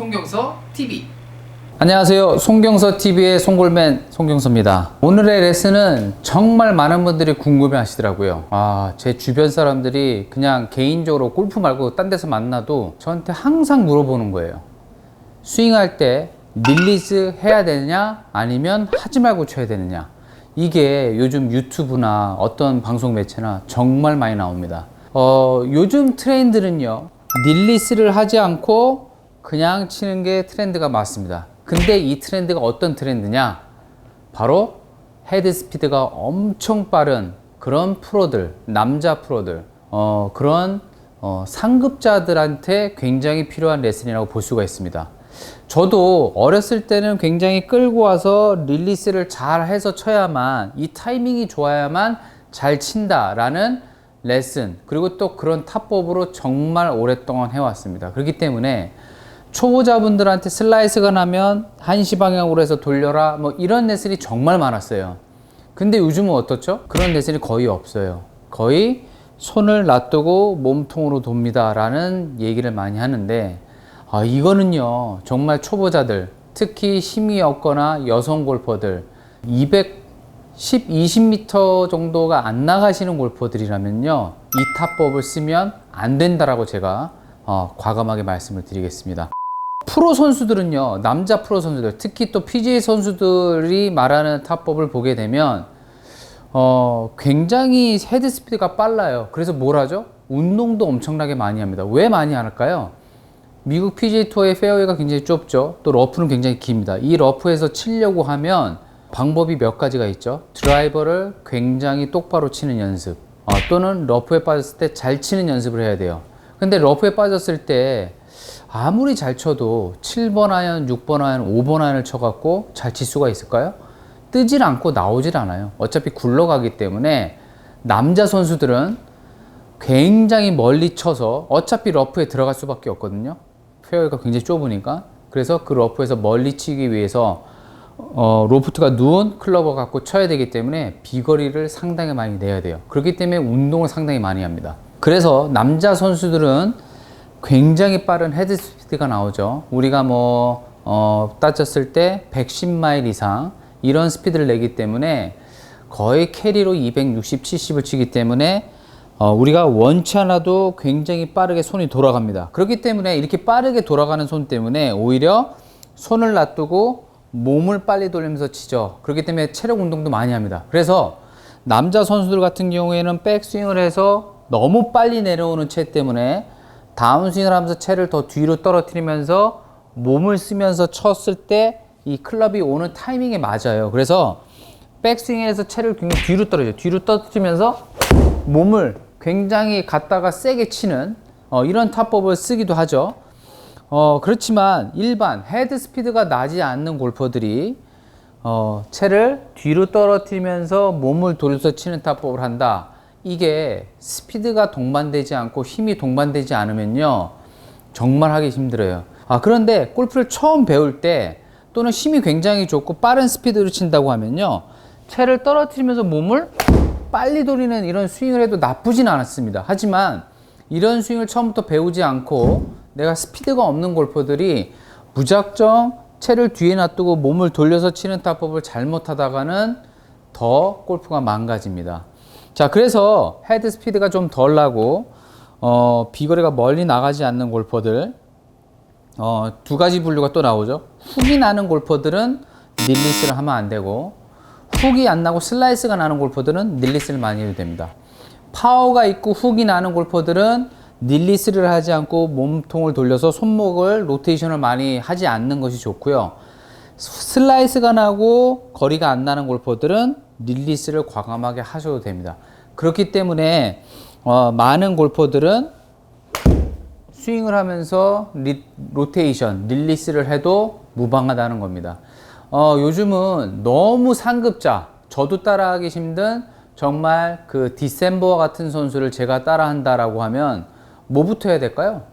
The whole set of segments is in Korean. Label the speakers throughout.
Speaker 1: 송경서 TV.
Speaker 2: 안녕하세요. 송경서 TV의 송골맨 송경서입니다. 오늘의 레슨은 정말 많은 분들이 궁금해 하시더라고요. 제 주변 사람들이 그냥 개인적으로 골프 말고 딴 데서 만나도 저한테 항상 물어보는 거예요. 스윙할 때 릴리즈 해야 되느냐 아니면 하지 말고 쳐야 되느냐. 이게 요즘 유튜브나 어떤 방송 매체나 정말 많이 나옵니다. 요즘 트렌드는요, 릴리스를 하지 않고 그냥 치는 게 트렌드가 맞습니다. 근데 이 트렌드가 어떤 트렌드냐? 바로 헤드 스피드가 엄청 빠른 그런 프로들, 남자 프로들, 그런 상급자들한테 굉장히 필요한 레슨이라고 볼 수가 있습니다. 저도 어렸을 때는 굉장히 끌고 와서 릴리스를 잘 해서 쳐야만, 이 타이밍이 좋아야만 잘 친다라는 레슨, 그리고 또 그런 타법으로 정말 오랫동안 해왔습니다. 그렇기 때문에 초보자분들한테 슬라이스가 나면 한시 방향으로 해서 돌려라, 뭐 이런 레슨이 정말 많았어요. 근데 요즘은 어떻죠? 그런 레슨이 거의 없어요. 거의 손을 놔두고 몸통으로 돕니다 라는 얘기를 많이 하는데, 이거는요 정말 초보자들, 특히 힘이 없거나 여성 골퍼들, 20m 정도가 안 나가시는 골퍼들이라면요, 이 타법을 쓰면 안 된다라고 제가 과감하게 말씀을 드리겠습니다. 프로 선수들은요, 남자 프로 선수들, 특히 또 PGA 선수들이 말하는 타법을 보게 되면 굉장히 헤드 스피드가 빨라요. 그래서 뭘 하죠? 운동도 엄청나게 많이 합니다. 왜 많이 할까요? 미국 PGA 투어의 페어웨이가 굉장히 좁죠. 또 러프는 굉장히 깁니다. 이 러프에서 치려고 하면 방법이 몇 가지가 있죠. 드라이버를 굉장히 똑바로 치는 연습, 또는 러프에 빠졌을 때 잘 치는 연습을 해야 돼요. 근데 러프에 빠졌을 때 아무리 잘 쳐도 7번 아이언, 6번 아이언, 5번 아이언을 쳐갖고 잘 칠 수가 있을까요? 뜨질 않고 나오질 않아요. 어차피 굴러가기 때문에 남자 선수들은 굉장히 멀리 쳐서 어차피 러프에 들어갈 수밖에 없거든요. 페어웨이가 굉장히 좁으니까. 그래서 그 러프에서 멀리 치기 위해서 로프트가 누운 클러버 갖고 쳐야 되기 때문에 비거리를 상당히 많이 내야 돼요. 그렇기 때문에 운동을 상당히 많이 합니다. 그래서 남자 선수들은 굉장히 빠른 헤드 스피드가 나오죠. 우리가 따졌을 때 110마일 이상 이런 스피드를 내기 때문에 거의 캐리로 260, 70을 치기 때문에 우리가 원치 않아도 굉장히 빠르게 손이 돌아갑니다. 그렇기 때문에 이렇게 빠르게 돌아가는 손 때문에 오히려 손을 놔두고 몸을 빨리 돌리면서 치죠. 그렇기 때문에 체력 운동도 많이 합니다. 그래서 남자 선수들 같은 경우에는 백스윙을 해서 너무 빨리 내려오는 채 때문에 다운스윙을 하면서 채를 더 뒤로 떨어뜨리면서 몸을 쓰면서 쳤을 때 이 클럽이 오는 타이밍에 맞아요. 그래서 백스윙에서 채를 굉장히 뒤로 떨어져요. 뒤로 떨어뜨리면서 몸을 굉장히 갖다가 세게 치는 이런 타법을 쓰기도 하죠. 그렇지만 일반 헤드 스피드가 나지 않는 골퍼들이 채를 뒤로 떨어뜨리면서 몸을 돌려서 치는 타법을 한다. 이게 스피드가 동반되지 않고 힘이 동반되지 않으면요 정말 하기 힘들어요. 그런데 골프를 처음 배울 때 또는 힘이 굉장히 좋고 빠른 스피드로 친다고 하면요, 채를 떨어뜨리면서 몸을 빨리 돌리는 이런 스윙을 해도 나쁘진 않았습니다. 하지만 이런 스윙을 처음부터 배우지 않고 내가 스피드가 없는 골퍼들이 무작정 채를 뒤에 놔두고 몸을 돌려서 치는 타법을 잘못하다가는 더 골프가 망가집니다. 자, 그래서 헤드 스피드가 좀 덜 나고 비거리가 멀리 나가지 않는 골퍼들, 두 가지 분류가 또 나오죠. 훅이 나는 골퍼들은 릴리스를 하면 안 되고, 훅이 안 나고 슬라이스가 나는 골퍼들은 릴리스를 많이 해도 됩니다. 파워가 있고 훅이 나는 골퍼들은 릴리스를 하지 않고 몸통을 돌려서 손목을 로테이션을 많이 하지 않는 것이 좋고요. 슬라이스가 나고 거리가 안 나는 골퍼들은 릴리스를 과감하게 하셔도 됩니다. 그렇기 때문에 많은 골퍼들은 스윙을 하면서 로테이션, 릴리스를 해도 무방하다는 겁니다. 요즘은 너무 상급자, 저도 따라하기 힘든 정말 그 디셈버와 같은 선수를 제가 따라한다라고 하면 뭐부터 해야 될까요?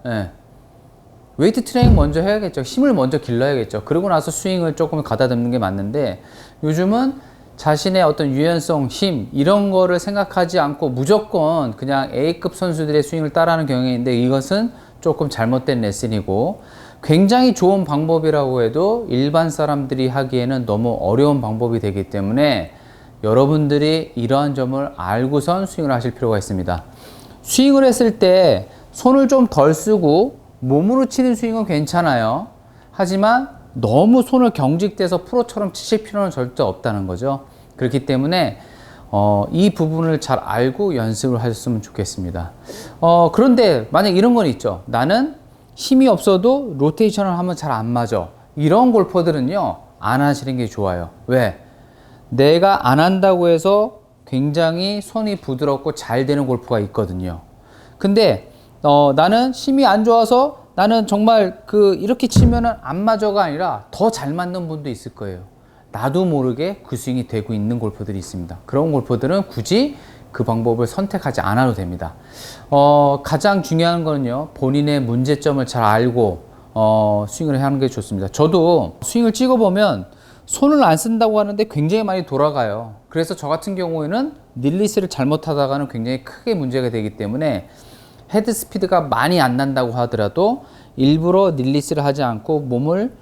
Speaker 2: 웨이트 트레이닝 먼저 해야겠죠. 힘을 먼저 길러야겠죠. 그러고 나서 스윙을 조금 가다듬는 게 맞는데, 요즘은 자신의 어떤 유연성, 힘 이런 거를 생각하지 않고 무조건 그냥 A급 선수들의 스윙을 따라하는 경향인데, 이것은 조금 잘못된 레슨이고, 굉장히 좋은 방법이라고 해도 일반 사람들이 하기에는 너무 어려운 방법이 되기 때문에 여러분들이 이러한 점을 알고선 스윙을 하실 필요가 있습니다. 스윙을 했을 때 손을 좀 덜 쓰고 몸으로 치는 스윙은 괜찮아요. 하지만 너무 손을 경직돼서 프로처럼 치실 필요는 절대 없다는 거죠. 그렇기 때문에 이 부분을 잘 알고 연습을 하셨으면 좋겠습니다. 그런데 만약 이런 건 있죠. 나는 힘이 없어도 로테이션을 하면 잘 안 맞아. 이런 골퍼들은요, 안 하시는 게 좋아요. 왜? 내가 안 한다고 해서 굉장히 손이 부드럽고 잘 되는 골프가 있거든요. 근데 나는 힘이 안 좋아서 나는 정말 이렇게 치면은 안 맞아가 아니라 더 잘 맞는 분도 있을 거예요. 나도 모르게 그 스윙이 되고 있는 골퍼들이 있습니다. 그런 골퍼들은 굳이 그 방법을 선택하지 않아도 됩니다. 가장 중요한 거는요, 본인의 문제점을 잘 알고 스윙을 하는 게 좋습니다. 저도 스윙을 찍어보면 손을 안 쓴다고 하는데 굉장히 많이 돌아가요. 그래서 저 같은 경우에는 릴리스를 잘못하다가는 굉장히 크게 문제가 되기 때문에 헤드 스피드가 많이 안 난다고 하더라도 일부러 릴리스를 하지 않고 몸을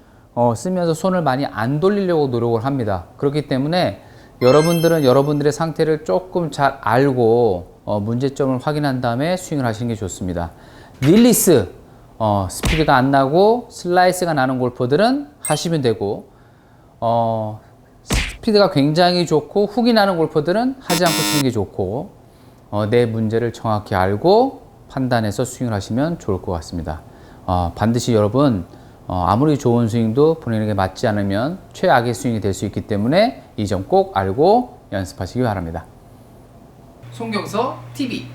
Speaker 2: 쓰면서 손을 많이 안 돌리려고 노력을 합니다. 그렇기 때문에 여러분들은 여러분들의 상태를 조금 잘 알고 문제점을 확인한 다음에 스윙을 하시는 게 좋습니다. 릴리스, 스피드가 안 나고 슬라이스가 나는 골퍼들은 하시면 되고, 스피드가 굉장히 좋고 훅이 나는 골퍼들은 하지 않고 치는 게 좋고, 내 문제를 정확히 알고 판단해서 스윙을 하시면 좋을 것 같습니다. 반드시 여러분, 아무리 좋은 스윙도 본인에게 맞지 않으면 최악의 스윙이 될 수 있기 때문에 이 점 꼭 알고 연습하시기 바랍니다. 송경서 TV